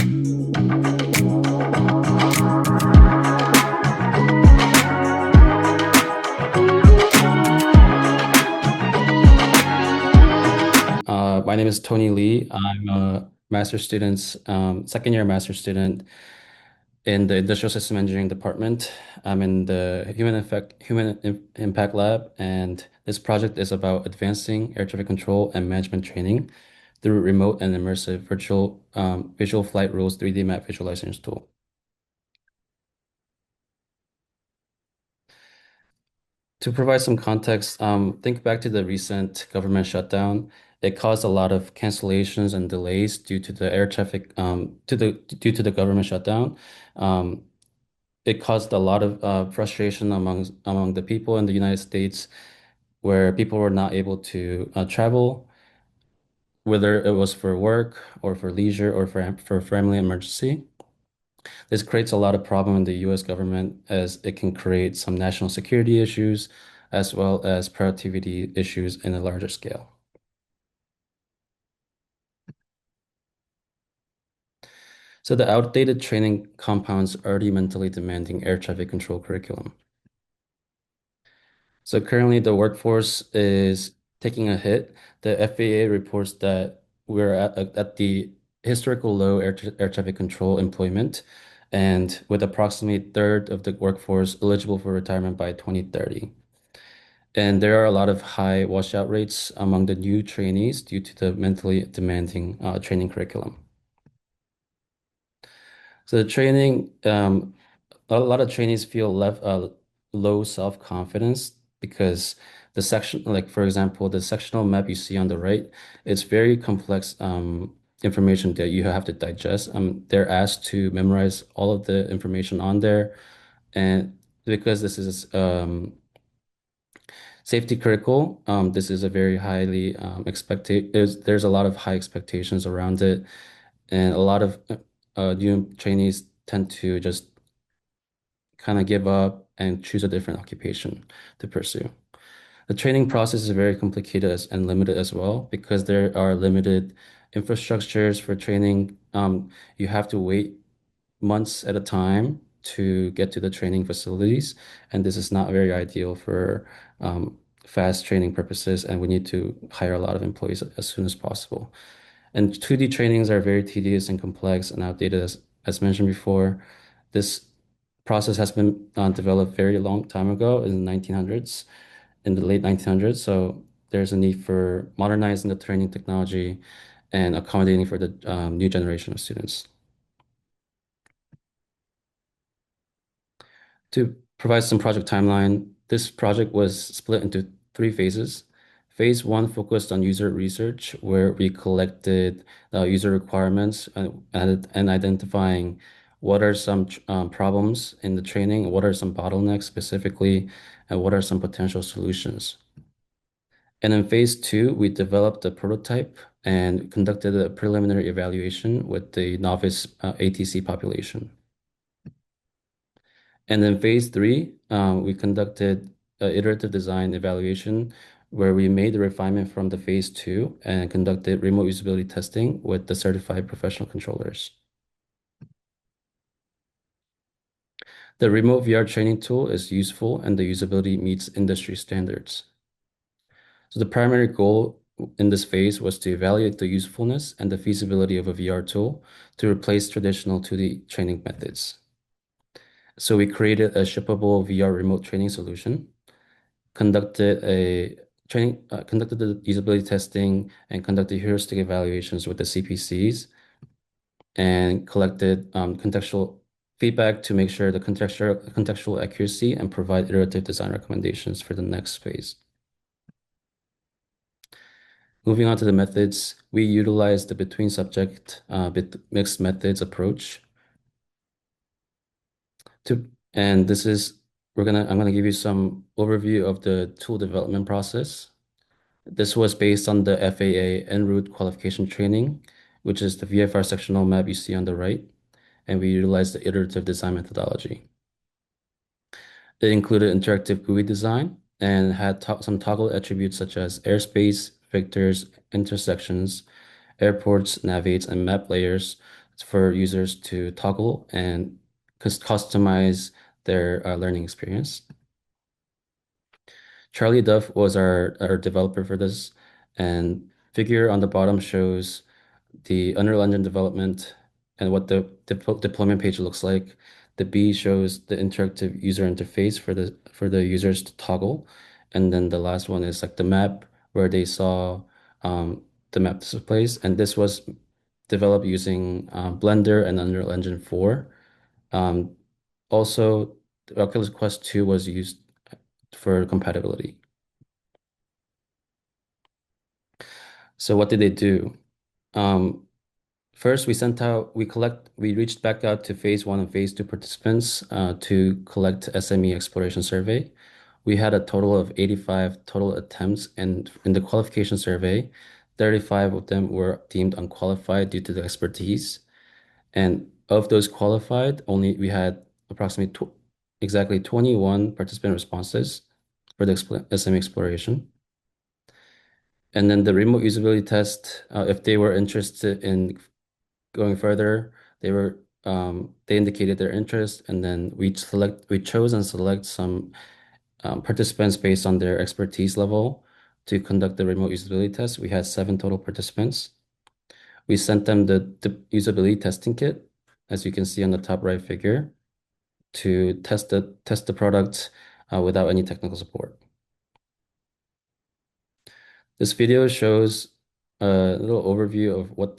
My name is Tony Lee. I'm a master's student, second year master's student in the Industrial System Engineering department. I'm in the Impact Lab, and this project is about advancing air traffic control and management training through remote and immersive virtual visual flight rules 3D map visualization tool. To provide some context, think back to the recent government shutdown. It caused a lot of cancellations and delays due to the air traffic, due to the government shutdown. Um, it caused a lot of frustration among the people in the United States, where people were not able to travel, whether it was for work or for leisure or for family emergency. This creates a lot of problem in the US government as it can create some national security issues as well as productivity issues in a larger scale. So the outdated training compounds already mentally demanding air traffic control curriculum. So currently the workforce is taking a hit. The FAA reports that we're at the historical low air traffic control employment, and with approximately a third of the workforce eligible for retirement by 2030. And there are a lot of high washout rates among the new trainees due to the mentally demanding training curriculum. So the training, a lot of trainees feel low self-confidence because the section, like for example, the sectional map you see on the right, it's very complex information that you have to digest. They're asked to memorize all of the information on there, and because this is safety critical, this is a very highly expected. There's a lot of high expectations around it, and a lot of new trainees tend to just kind of give up and choose a different occupation to pursue. The training process is very complicated and limited as well because there are limited infrastructures for training. You have to wait months at a time to get to the training facilities, and this is not very ideal for fast training purposes, and we need to hire a lot of employees as soon as possible. And 2D trainings are very tedious and complex and outdated, as mentioned before. This process has been developed very long time ago in the 1900s, in the late 1900s. So there's a need for modernizing the training technology and accommodating for the new generation of students. To provide some project timeline, this project was split into three phases. Phase one focused on user research, where we collected user requirements and identifying what are some problems in the training, what are some bottlenecks specifically, and what are some potential solutions. And in phase two, we developed a prototype and conducted a preliminary evaluation with the novice ATC population. And then phase three, we conducted an iterative design evaluation where we made the refinement from the phase two and conducted remote usability testing with the certified professional controllers. The remote VR training tool is useful and the usability meets industry standards. So the primary goal in this phase was to evaluate the usefulness and the feasibility of a VR tool to replace traditional 2D training methods. So we created a shippable VR remote training solution, conducted the usability testing and conducted heuristic evaluations with the CPCs and collected contextual feedback to make sure the contextual accuracy and provide iterative design recommendations for the next phase. Moving on to the methods, we utilize the between subject mixed methods approach and this is I'm gonna give you some overview of the tool development process. This was based on the FAA en route qualification training, which is the VFR sectional map you see on the right, and we utilized the iterative design methodology. It included interactive GUI design and had some toggle attributes such as airspace, vectors, intersections, airports, navigates, and map layers for users to toggle and customize their learning experience. Charlie Duff was our developer for this, and figure on the bottom shows the Unreal Engine development and what the deployment page looks like. The B shows the interactive user interface for the users to toggle, and then the last one is like the map where they saw the map displays, and this was developed using Blender and Unreal Engine 4. Um, Also, the Oculus Quest 2 was used for compatibility. So what did they do? Um, First, we reached back out to phase one and phase two participants to collect SME exploration survey. We had a total of 85 total attempts, and in the qualification survey, 35 of them were deemed unqualified due to the expertise. And of those qualified, only we had approximately tw exactly 21 participant responses for the SME exploration. And then the remote usability test, if they were interested in going further, they indicated their interest, and then we chose and select some participants based on their expertise level to conduct the remote usability test. We had 7 total participants. We sent them the usability testing kit, as you can see on the top right figure, to test the product without any technical support. This video shows a little overview of what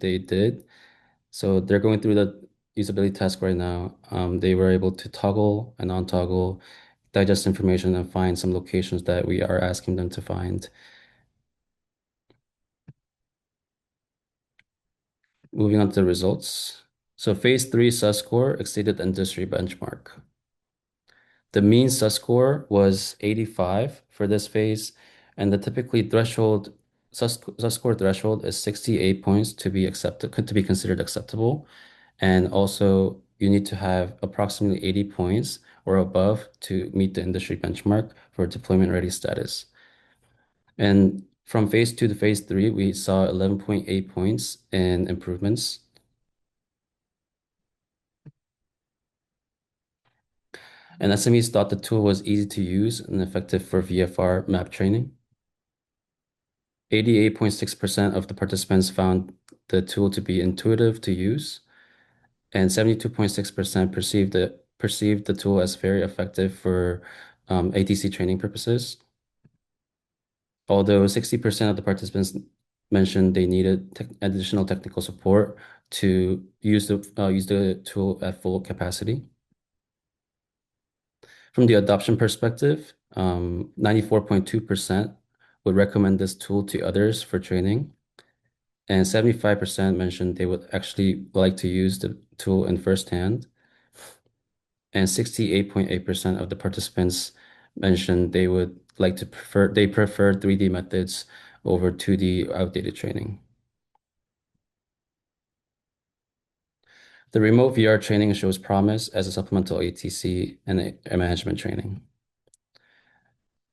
they did. So they're going through the usability task right now. They were able to toggle and untoggle, digest information, and find some locations that we are asking them to find. Moving on to the results. So phase 3 SUS score exceeded the industry benchmark. The mean SUS score was 85 for this phase, and the typically SUS score threshold is 68 points to be considered acceptable. And also, you need to have approximately 80 points or above to meet the industry benchmark for deployment ready status. And from phase 2 to phase 3, we saw 11.8 points in improvements. And SMEs thought the tool was easy to use and effective for VFR map training. 88.6% of the participants found the tool to be intuitive to use, and 72.6% perceived the tool as very effective for ATC training purposes. Although 60% of the participants mentioned they needed additional technical support to use the tool at full capacity. From the adoption perspective, 94.2% would recommend this tool to others for training, and 75% mentioned they would actually like to use the tool in firsthand, and 68.8% of the participants mentioned they prefer 3D methods over 2D outdated training. The remote VR training shows promise as a supplemental ATC and a management training.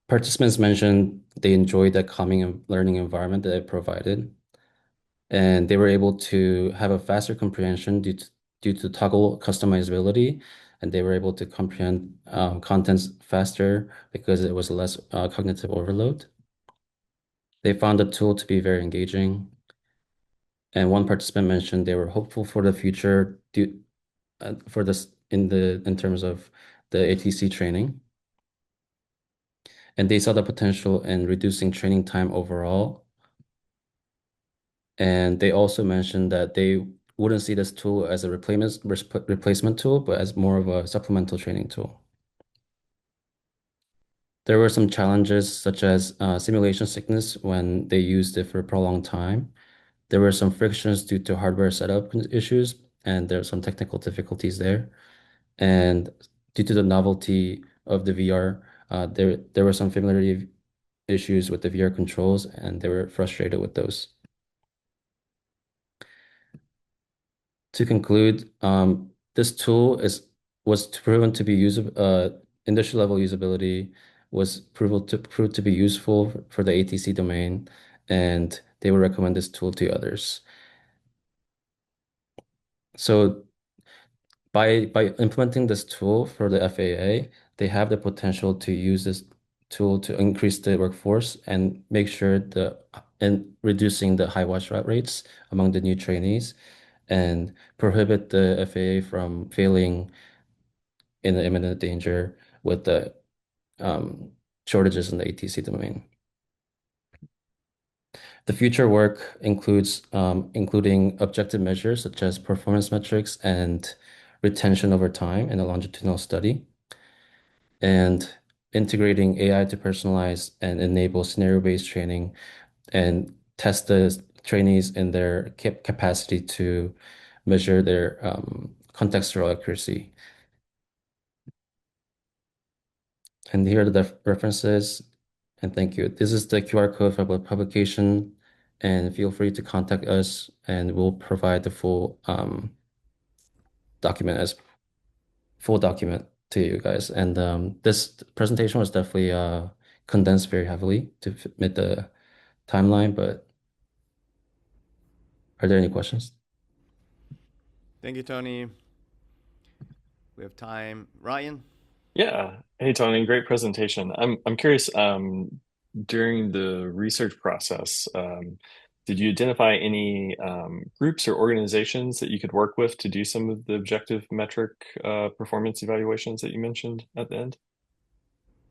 Participants mentioned they enjoyed the calming and learning environment that it provided, and they were able to have a faster comprehension due to toggle customizability, and they were able to comprehend contents faster because it was less cognitive overload. They found the tool to be very engaging, and one participant mentioned they were hopeful for the future for this in terms of the ATC training, and they saw the potential in reducing training time overall. And they also mentioned that they wouldn't see this tool as a replacement tool, but as more of a supplemental training tool. There were some challenges such as simulation sickness when they used it for a prolonged time. There were some frictions due to hardware setup issues, and there were some technical difficulties there. And due to the novelty of the VR, there were some familiarity issues with the VR controls, and they were frustrated with those. To conclude, this tool was proven to be usable. Industry level usability was proved to be useful for the ATC domain, and they would recommend this tool to others. So by implementing this tool for the FAA, they have the potential to use this tool to increase the workforce and make sure and reducing the high washout rates among the new trainees and prohibit the FAA from failing in the imminent danger with the shortages in the ATC domain. The future work includes including objective measures such as performance metrics and retention over time in a longitudinal study, and integrating AI to personalize and enable scenario-based training and test the trainees in their capacity to measure their contextual accuracy. And here are the references. And thank you. This is the QR code for the publication, and feel free to contact us, and we'll provide the document as full document to you guys. And this presentation was definitely condensed very heavily to fit the timeline. But are there any questions? Thank you, Tony. We have time. Ryan? Yeah. Hey, Tony, great presentation. I'm curious, during the research process, did you identify any groups or organizations that you could work with to do some of the objective metric performance evaluations that you mentioned at the end?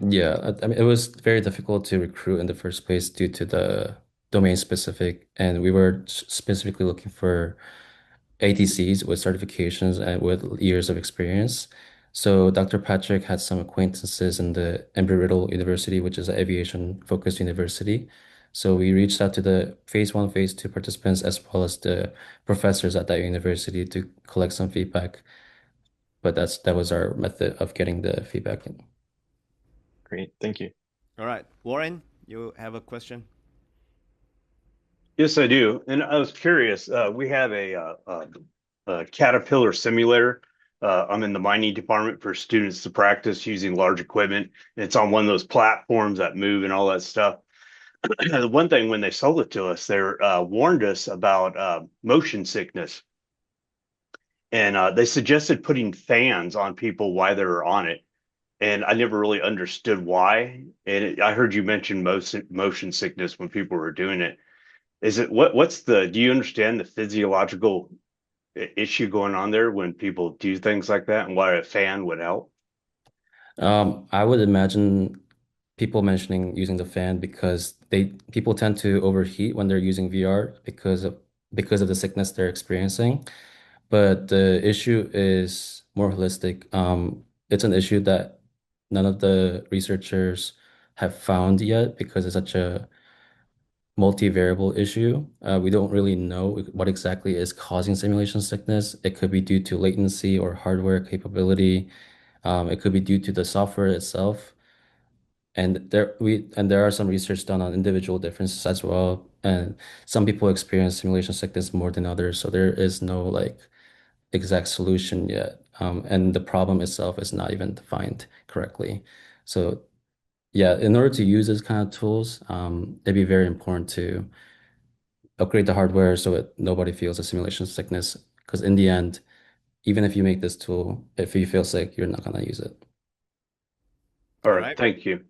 Yeah, I mean, it was very difficult to recruit in the first place due to the domain specific, and we were specifically looking for ATCs with certifications and with years of experience. So Dr. Patrick had some acquaintances in the Embry-Riddle University, which is an aviation focused university. So we reached out to the phase one, phase two participants, as well as the professors at that university to collect some feedback. But that was our method of getting the feedback in. Great, thank you. All right. Warren, you have a question? Yes, I do. And I was curious. We have a Caterpillar simulator. I'm in the mining department for students to practice using large equipment. It's on one of those platforms that move and all that stuff. The one thing when they sold it to us, they warned us about motion sickness, and they suggested putting fans on people while they were on it. And I never really understood why. And I heard you mention motion sickness when people were doing it. Is it what's do you understand the physiological issue going on there when people do things like that and why a fan would help? I would imagine people mentioning using the fan because people tend to overheat when they're using VR because of the sickness they're experiencing. But the issue is more holistic. It's an issue that none of the researchers have found yet because it's such a multivariable issue. We don't really know what exactly is causing simulation sickness. It could be due to latency or hardware capability. It could be due to the software itself. And there are some research done on individual differences as well. And some people experience simulation sickness more than others. So there is no like exact solution yet. And the problem itself is not even defined correctly. So yeah, in order to use these kind of tools, it'd be very important to upgrade the hardware so that nobody feels a simulation sickness. Because in the end, even if you make this tool, if you feel sick, you're not gonna use it. All All right, right. thank you.